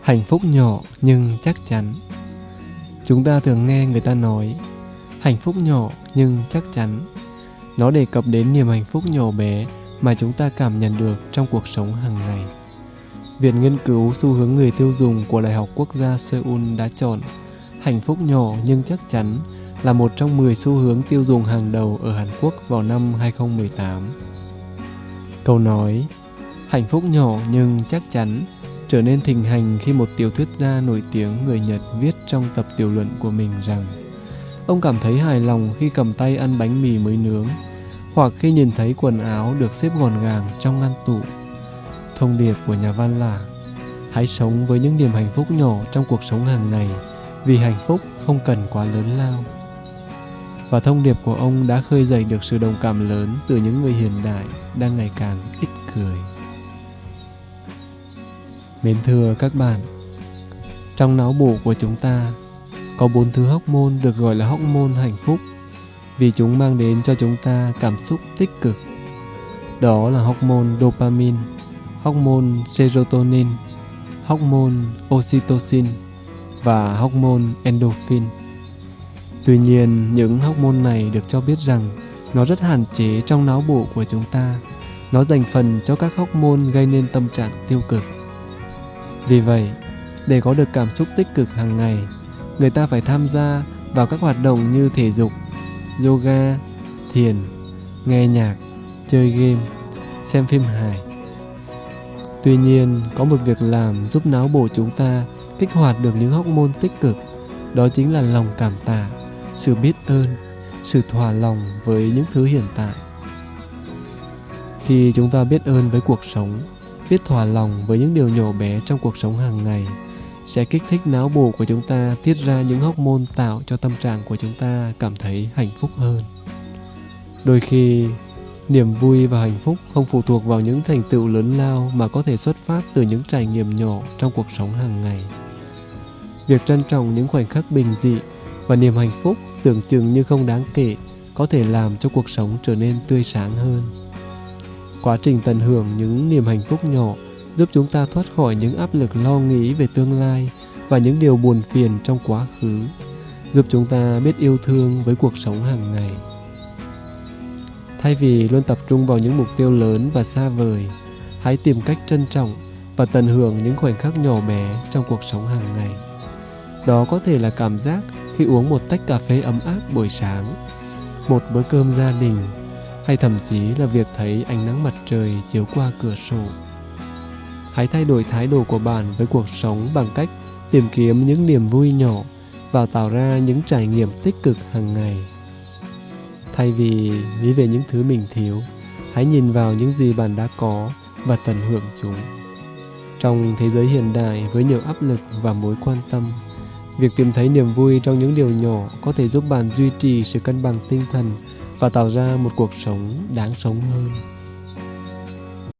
Hạnh phúc nhỏ nhưng chắc chắn. Chúng ta thường nghe người ta nói hạnh phúc nhỏ nhưng chắc chắn. Nó đề cập đến niềm hạnh phúc nhỏ bé mà chúng ta cảm nhận được trong cuộc sống hàng ngày. Viện nghiên cứu xu hướng người tiêu dùng của Đại học Quốc gia Seoul đã chọn hạnh phúc nhỏ nhưng chắc chắn là một trong 10 xu hướng tiêu dùng hàng đầu ở Hàn Quốc vào năm 2018. Câu nói hạnh phúc nhỏ nhưng chắc chắn trở nên thịnh hành khi một tiểu thuyết gia nổi tiếng người Nhật viết trong tập tiểu luận của mình rằng ông cảm thấy hài lòng khi cầm tay ăn bánh mì mới nướng, hoặc khi nhìn thấy quần áo được xếp gọn gàng trong ngăn tủ. Thông điệp của nhà văn là hãy sống với những niềm hạnh phúc nhỏ trong cuộc sống hàng ngày, vì hạnh phúc không cần quá lớn lao. Và thông điệp của ông đã khơi dậy được sự đồng cảm lớn từ những người hiện đại đang ngày càng ít cười. Mến thưa các bạn, trong não bộ của chúng ta có 4 thứ hormone được gọi là hormone hạnh phúc vì chúng mang đến cho chúng ta cảm xúc tích cực. Đó là hormone dopamine, hormone serotonin, hormone oxytocin và hormone endorphin. Tuy nhiên, những hormone này được cho biết rằng nó rất hạn chế trong não bộ của chúng ta. Nó dành phần cho các hormone gây nên tâm trạng tiêu cực. Vì vậy, để có được cảm xúc tích cực hàng ngày, người ta phải tham gia vào các hoạt động như thể dục, yoga, thiền, nghe nhạc, chơi game, xem phim hài. Tuy nhiên, có một việc làm giúp não bộ chúng ta kích hoạt được những hormone tích cực, đó chính là lòng cảm tạ, sự biết ơn, sự thỏa lòng với những thứ hiện tại. Khi chúng ta biết ơn với cuộc sống, biết thỏa lòng với những điều nhỏ bé trong cuộc sống hàng ngày, sẽ kích thích não bộ của chúng ta tiết ra những hormone tạo cho tâm trạng của chúng ta cảm thấy hạnh phúc hơn. Đôi khi, niềm vui và hạnh phúc không phụ thuộc vào những thành tựu lớn lao mà có thể xuất phát từ những trải nghiệm nhỏ trong cuộc sống hàng ngày. Việc trân trọng những khoảnh khắc bình dị và niềm hạnh phúc tưởng chừng như không đáng kể có thể làm cho cuộc sống trở nên tươi sáng hơn. Quá trình tận hưởng những niềm hạnh phúc nhỏ giúp chúng ta thoát khỏi những áp lực lo nghĩ về tương lai và những điều buồn phiền trong quá khứ, giúp chúng ta biết yêu thương với cuộc sống hàng ngày. Thay vì luôn tập trung vào những mục tiêu lớn và xa vời, hãy tìm cách trân trọng và tận hưởng những khoảnh khắc nhỏ bé trong cuộc sống hàng ngày. Đó có thể là cảm giác khi uống một tách cà phê ấm áp buổi sáng, một bữa cơm gia đình, hay thậm chí là việc thấy ánh nắng mặt trời chiếu qua cửa sổ. Hãy thay đổi thái độ của bạn với cuộc sống bằng cách tìm kiếm những niềm vui nhỏ và tạo ra những trải nghiệm tích cực hàng ngày. Thay vì nghĩ về những thứ mình thiếu, hãy nhìn vào những gì bạn đã có và tận hưởng chúng. Trong thế giới hiện đại với nhiều áp lực và mối quan tâm, việc tìm thấy niềm vui trong những điều nhỏ có thể giúp bạn duy trì sự cân bằng tinh thần và tạo ra một cuộc sống đáng sống hơn.